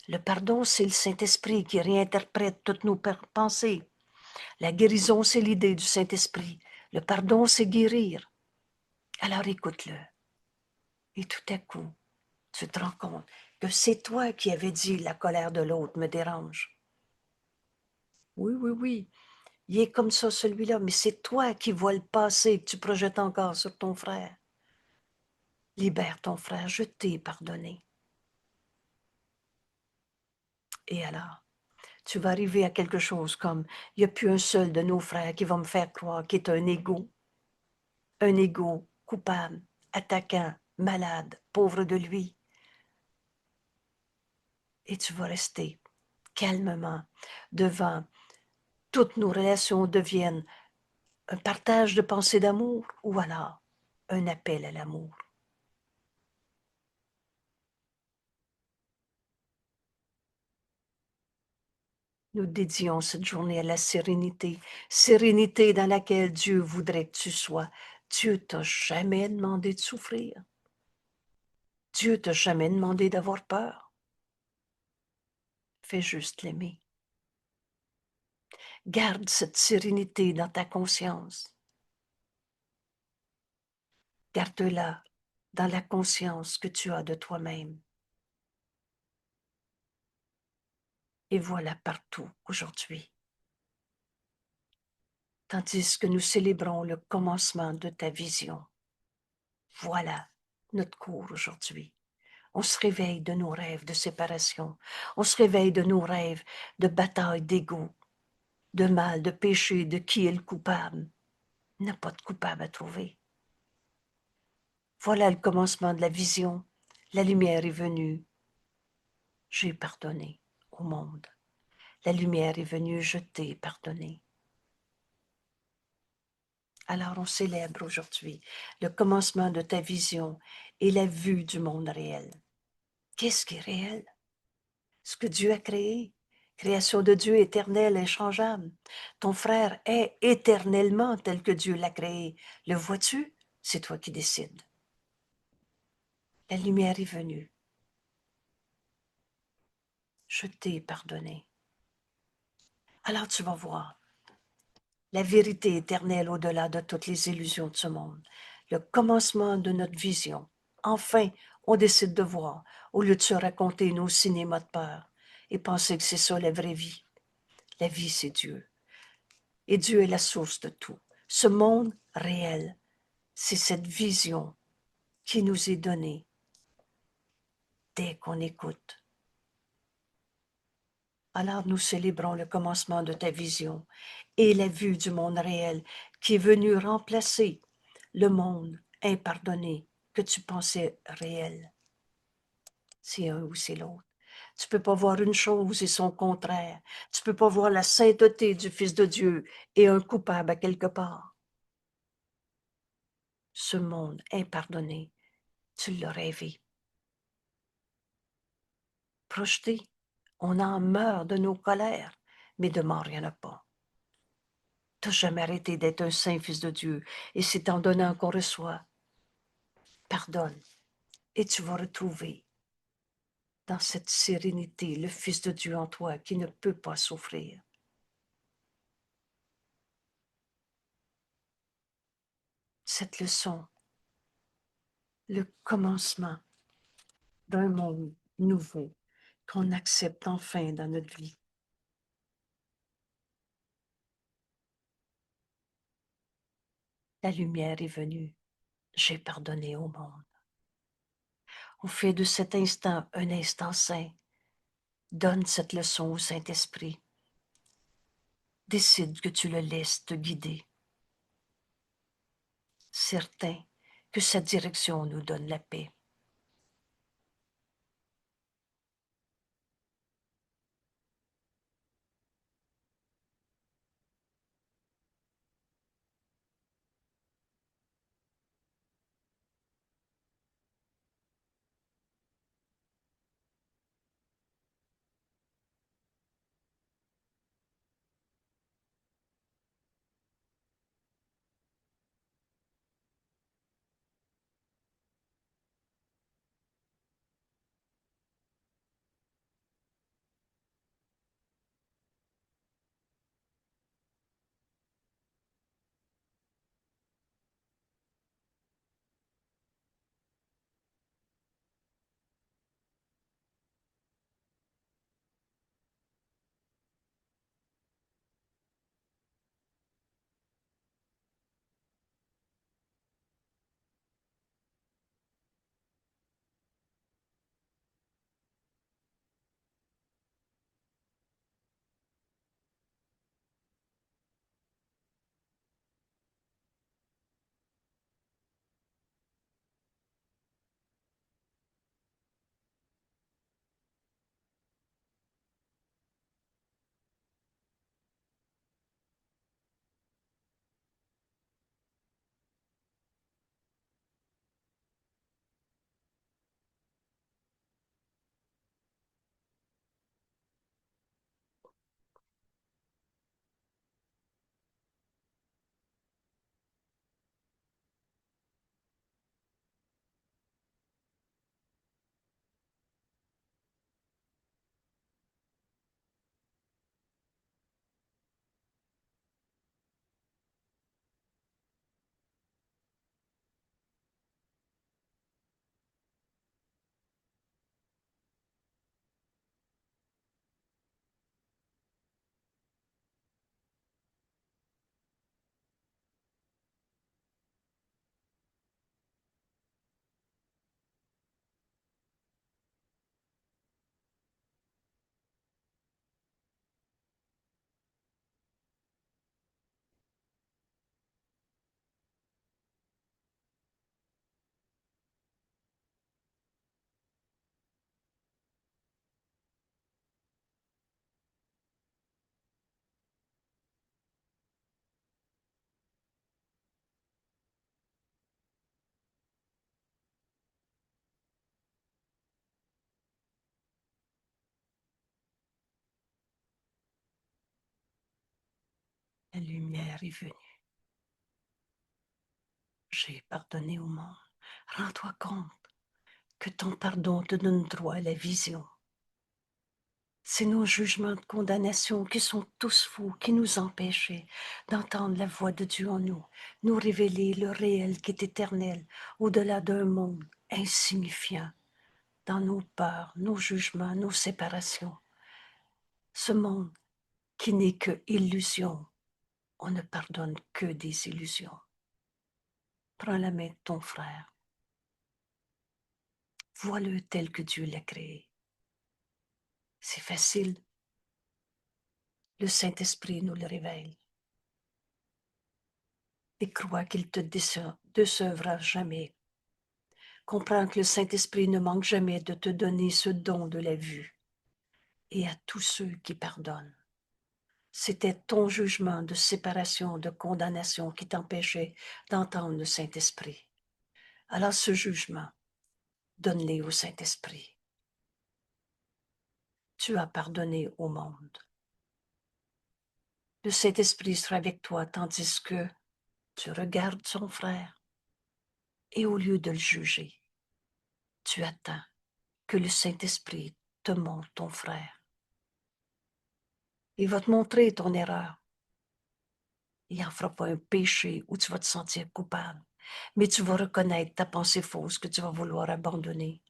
Speaker 1: le pardon, c'est le Saint-Esprit qui réinterprète toutes nos pensées. La guérison, c'est l'idée du Saint-Esprit. Le pardon, c'est guérir. Alors écoute-le. Et tout à coup, tu te rends compte que c'est toi qui avais dit la colère de l'autre me dérange. Oui, oui, oui. Il est comme ça, celui-là, mais c'est toi qui vois le passé que tu projettes encore sur ton frère. Libère ton frère, je t'ai pardonné. Et alors, tu vas arriver à quelque chose comme, il n'y a plus un seul de nos frères qui va me faire croire qu'il est un égo coupable, attaquant, malade, pauvre de lui. Et tu vas rester calmement devant toutes nos relations deviennent un partage de pensées d'amour ou alors un appel à l'amour. Nous dédions cette journée à la sérénité, sérénité dans laquelle Dieu voudrait que tu sois. Dieu t'a jamais demandé de souffrir. Dieu t'a jamais demandé d'avoir peur. Fais juste l'aimer. Garde cette sérénité dans ta conscience. Garde-la dans la conscience que tu as de toi-même. Et voilà partout aujourd'hui. Tandis que nous célébrons le commencement de ta vision. Voilà notre cours aujourd'hui. On se réveille de nos rêves de séparation. On se réveille de nos rêves de bataille d'ego, de mal, de péché, de qui est le coupable. Il n'y a pas de coupable à trouver. Voilà le commencement de la vision. La lumière est venue. J'ai pardonné au monde. La lumière est venue, je t'ai pardonné. Alors on célèbre aujourd'hui le commencement de ta vision et la vue du monde réel. Qu'est-ce qui est réel? Ce que Dieu a créé. Création de Dieu éternelle, inchangeable. Ton frère est éternellement tel que Dieu l'a créé. Le vois-tu? C'est toi qui décides. La lumière est venue. Je t'ai pardonné. Alors tu vas voir la vérité éternelle au-delà de toutes les illusions de ce monde. Le commencement de notre vision. Enfin, on décide de voir, au lieu de se raconter nos cinémas de peur et penser que c'est ça la vraie vie. La vie, c'est Dieu. Et Dieu est la source de tout. Ce monde réel, c'est cette vision qui nous est donnée dès qu'on écoute. Alors nous célébrons le commencement de ta vision et la vue du monde réel qui est venu remplacer le monde impardonné que tu pensais réel. c'est un ou c'est l'autre. Tu peux pas voir une chose et son contraire. Tu peux pas voir la sainteté du Fils de Dieu et un coupable à quelque part. Ce monde impardonné, tu l'as rêvé. Projeté, on en meurt de nos colères, mais de mort, il n'y en a pas. Tu n'as jamais arrêté d'être un saint Fils de Dieu, et c'est en donnant qu'on reçoit. Pardonne, et tu vas retrouver dans cette sérénité le Fils de Dieu en toi qui ne peut pas souffrir. Cette leçon, le commencement d'un monde nouveau qu'on accepte enfin dans notre vie. La lumière est venue. J'ai pardonné au monde. On fait de cet instant un instant saint. Donne cette leçon au Saint-Esprit. Décide que tu le laisses te guider. Certain que cette direction nous donne la paix. La lumière est venue. J'ai pardonné au monde. Rends-toi compte que ton pardon te donne droit à la vision. C'est nos jugements de condamnation qui sont tous faux, qui nous empêchaient d'entendre la voix de Dieu en nous, nous révéler le réel qui est éternel, au-delà d'un monde insignifiant, dans nos peurs, nos jugements, nos séparations. Ce monde qui n'est que illusion, on ne pardonne que des illusions. Prends la main de ton frère, vois-le tel que Dieu l'a créé. C'est facile, le Saint-Esprit nous le révèle. Et crois qu'il te décevra jamais. Comprends que le Saint-Esprit ne manque jamais de te donner ce don de la vue et à tous ceux qui pardonnent. C'était ton jugement de séparation, de condamnation qui t'empêchait d'entendre le Saint-Esprit. Alors ce jugement, donne-les au Saint-Esprit. Tu as pardonné au monde. Le Saint-Esprit sera avec toi tandis que tu regardes son frère et au lieu de le juger, tu attends que le Saint-Esprit te montre ton frère. Il va te montrer ton erreur. Il n'en fera pas un péché où tu vas te sentir coupable, mais tu vas reconnaître ta pensée fausse que tu vas vouloir abandonner.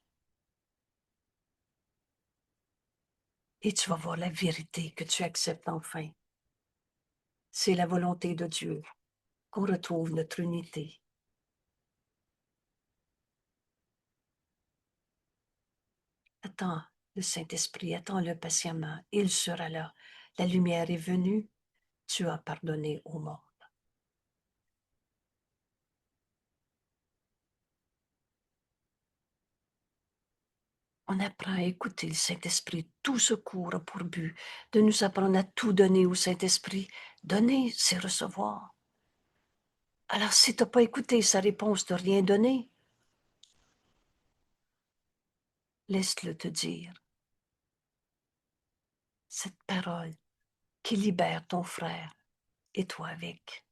Speaker 1: Et tu vas voir la vérité que tu acceptes enfin. C'est la volonté de Dieu qu'on retrouve notre unité. Attends le Saint-Esprit, attends-le patiemment. Il sera là. La lumière est venue. Tu as pardonné au monde. On apprend à écouter le Saint-Esprit. Tout secours a pour but de nous apprendre à tout donner au Saint-Esprit. Donner, c'est recevoir. Alors, si tu n'as pas écouté sa réponse de rien donner, laisse-le te dire cette parole qui libère ton frère et toi avec.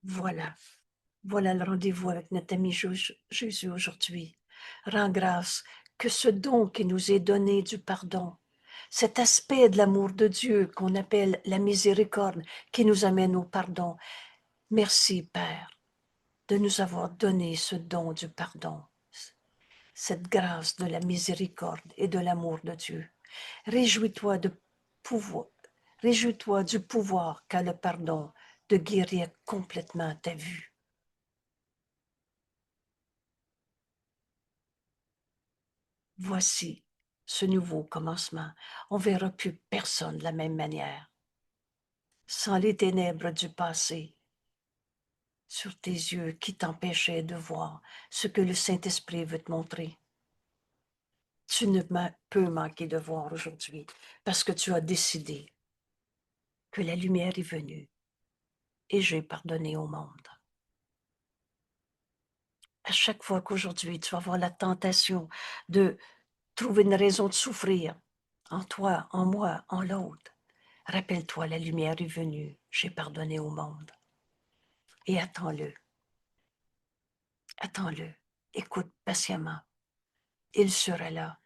Speaker 1: Voilà. Voilà le rendez-vous avec notre ami Jésus aujourd'hui. Rends grâce que ce don qui nous est donné du pardon, cet aspect de l'amour de Dieu qu'on appelle la miséricorde qui nous amène au pardon. Merci, Père, de nous avoir donné ce don du pardon, cette grâce de la miséricorde et de l'amour de Dieu. Réjouis-toi de pouvoir, réjouis-toi du pouvoir qu'a le pardon de guérir complètement ta vue. Voici ce nouveau commencement. On ne verra plus personne de la même manière. Sans les ténèbres du passé sur tes yeux qui t'empêchaient de voir ce que le Saint-Esprit veut te montrer. Tu ne peux manquer de voir aujourd'hui parce que tu as décidé que la lumière est venue et j'ai pardonné au monde. À chaque fois qu'aujourd'hui tu vas avoir la tentation de trouver une raison de souffrir en toi, en moi, en l'autre, rappelle-toi, la lumière est venue, j'ai pardonné au monde. Et attends-le, attends-le, écoute patiemment. Il sera là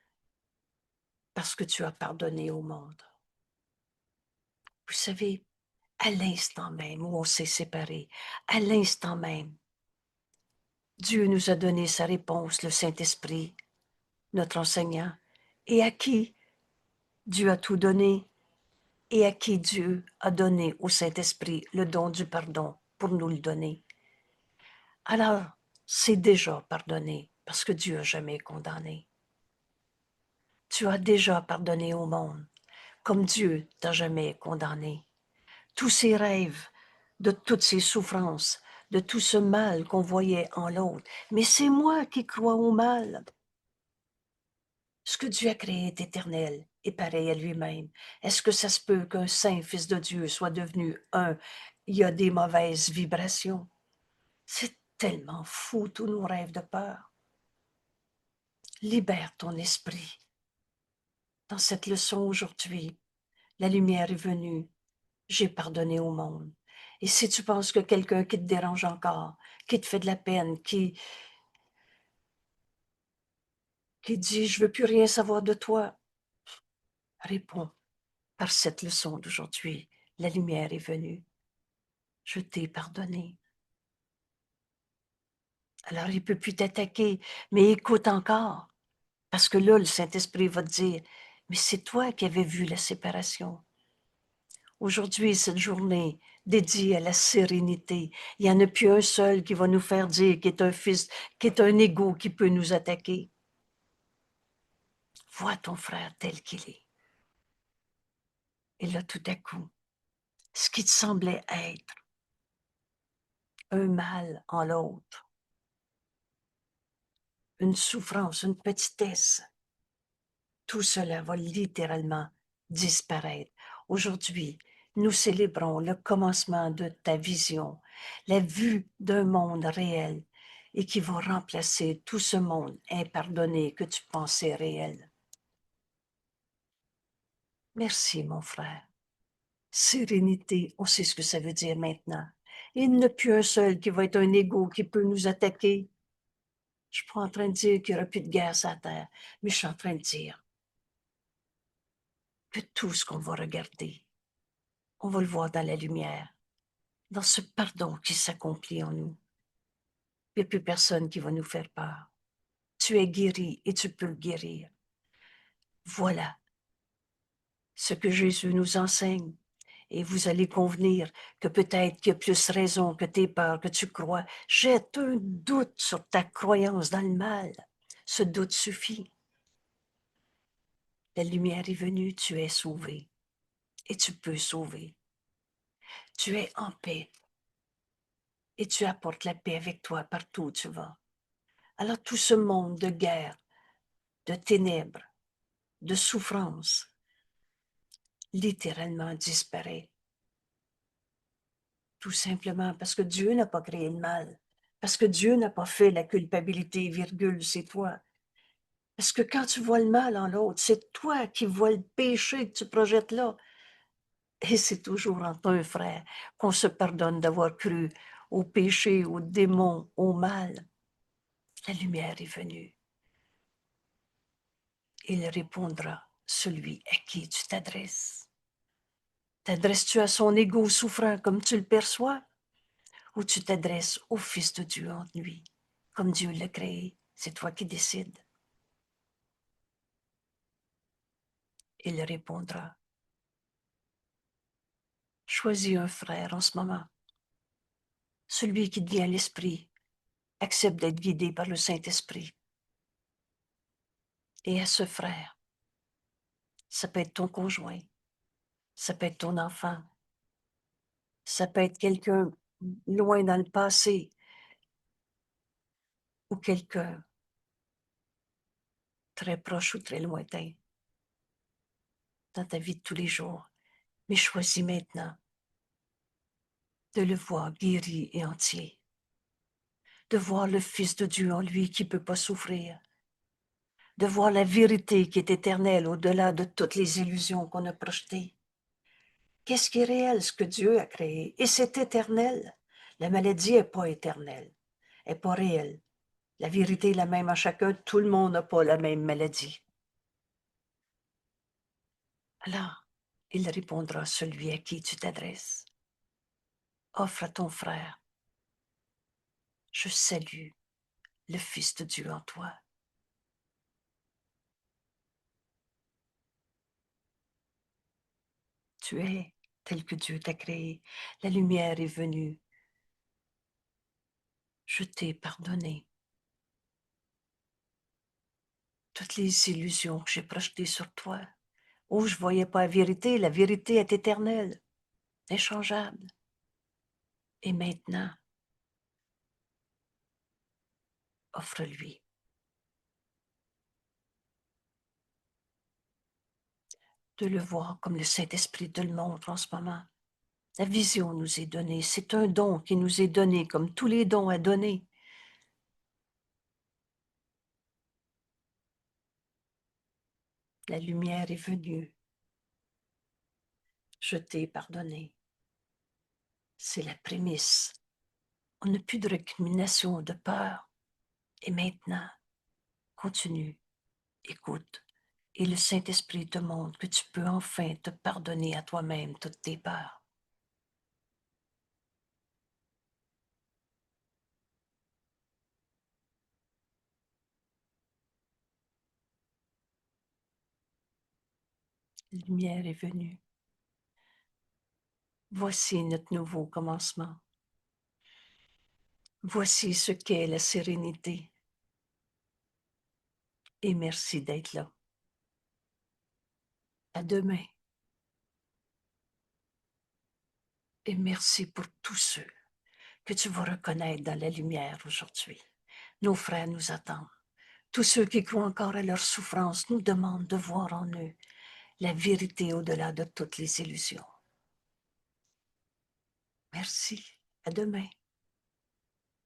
Speaker 1: parce que tu as pardonné au monde. Vous savez, à l'instant même où on s'est séparés, à l'instant même, Dieu nous a donné sa réponse, le Saint-Esprit, notre enseignant, et à qui Dieu a tout donné, et à qui Dieu a donné au Saint-Esprit le don du pardon pour nous le donner. Alors, c'est déjà pardonné parce que Dieu n'a jamais condamné. Tu as déjà pardonné au monde comme Dieu t'a jamais condamné. Tous ces rêves, de toutes ces souffrances, de tout ce mal qu'on voyait en l'autre. Mais c'est moi qui crois au mal. Ce que Dieu a créé est éternel et pareil à lui-même. Est-ce que ça se peut qu'un saint fils de Dieu soit devenu un? Il y a des mauvaises vibrations. C'est tellement fou, tous nos rêves de peur. Libère ton esprit. Dans cette leçon aujourd'hui, la lumière est venue. J'ai pardonné au monde. Et si tu penses que quelqu'un qui te dérange encore, qui te fait de la peine, qui dit je veux plus rien savoir de toi, réponds par cette leçon d'aujourd'hui. La lumière est venue. Je t'ai pardonné. Alors il ne peut plus t'attaquer, mais écoute encore. Parce que là, le Saint-Esprit va te dire, mais c'est toi qui avais vu la séparation. Aujourd'hui, cette journée dédiée à la sérénité, il n'y en a plus un seul qui va nous faire dire qu'il est un fils, qui est un égo qui peut nous attaquer. Vois ton frère tel qu'il est. Et là, tout à coup, ce qui te semblait être un mal en l'autre, une souffrance, une petitesse. Tout cela va littéralement disparaître. Aujourd'hui, nous célébrons le commencement de ta vision, la vue d'un monde réel et qui va remplacer tout ce monde impardonné que tu pensais réel. Merci, mon frère. Sérénité, on sait ce que ça veut dire maintenant. Il n'y en a plus un seul qui va être un égo qui peut nous attaquer. Je suis pas en train de dire qu'il n'y aura plus de guerre sur la terre, mais je suis en train de dire que tout ce qu'on va regarder, on va le voir dans la lumière, dans ce pardon qui s'accomplit en nous. Il n'y a plus personne qui va nous faire peur. Tu es guéri et tu peux le guérir. Voilà ce que Jésus nous enseigne. Et vous allez convenir que peut-être qu'il y a plus raison que tes peurs, que tu crois. Jette un doute sur ta croyance dans le mal. Ce doute suffit. La lumière est venue, tu es sauvé. Et tu peux sauver. Tu es en paix. Et tu apportes la paix avec toi partout où tu vas. Alors tout ce monde de guerre, de ténèbres, de souffrance, littéralement disparaît. Tout simplement parce que Dieu n'a pas créé le mal. Parce que Dieu n'a pas fait la culpabilité, virgule, c'est toi. Parce que quand tu vois le mal en l'autre, c'est toi qui vois le péché que tu projettes là. Et c'est toujours entre un frère qu'on se pardonne d'avoir cru au péché, au démon, au mal. La lumière est venue. Il répondra, celui à qui tu t'adresses. T'adresses-tu à son ego souffrant comme tu le perçois, ou tu t'adresses au Fils de Dieu en lui, comme Dieu l'a créé? C'est toi qui décides. Il répondra, choisis un frère en ce moment. Celui qui devient l'Esprit accepte d'être guidé par le Saint-Esprit. Et à ce frère, ça peut être ton conjoint, ça peut être ton enfant, ça peut être quelqu'un loin dans le passé ou quelqu'un très proche ou très lointain dans ta vie de tous les jours. Mais choisis maintenant de le voir guéri et entier, de voir le Fils de Dieu en lui qui ne peut pas souffrir, de voir la vérité qui est éternelle au-delà de toutes les illusions qu'on a projetées. Qu'est-ce qui est réel, ce que Dieu a créé? Et c'est éternel. La maladie n'est pas éternelle, elle n'est pas réelle. La vérité est la même à chacun, tout le monde n'a pas la même maladie. Alors, il répondra, celui à qui tu t'adresses. Offre à ton frère, je salue le Fils de Dieu en toi. Tu es tel que Dieu t'a créé. La lumière est venue. Je t'ai pardonné. Toutes les illusions que j'ai projetées sur toi, où je ne voyais pas la vérité est éternelle, inchangeable. Et maintenant, offre-lui de le voir comme le Saint-Esprit te le montre en ce moment. La vision nous est donnée, c'est un don qui nous est donné comme tous les dons à donner. La lumière est venue. Je t'ai pardonné. C'est la prémisse. On n'a plus de récrimination, de peur. Et maintenant, continue, écoute. Et le Saint-Esprit te montre que tu peux enfin te pardonner à toi-même toutes tes peurs. La lumière est venue. Voici notre nouveau commencement. Voici ce qu'est la sérénité. Et merci d'être là. À demain. Et merci pour tous ceux que tu vas reconnaître dans la lumière aujourd'hui. Nos frères nous attendent. Tous ceux qui croient encore à leur souffrance nous demandent de voir en eux la vérité au-delà de toutes les illusions. Merci. À demain.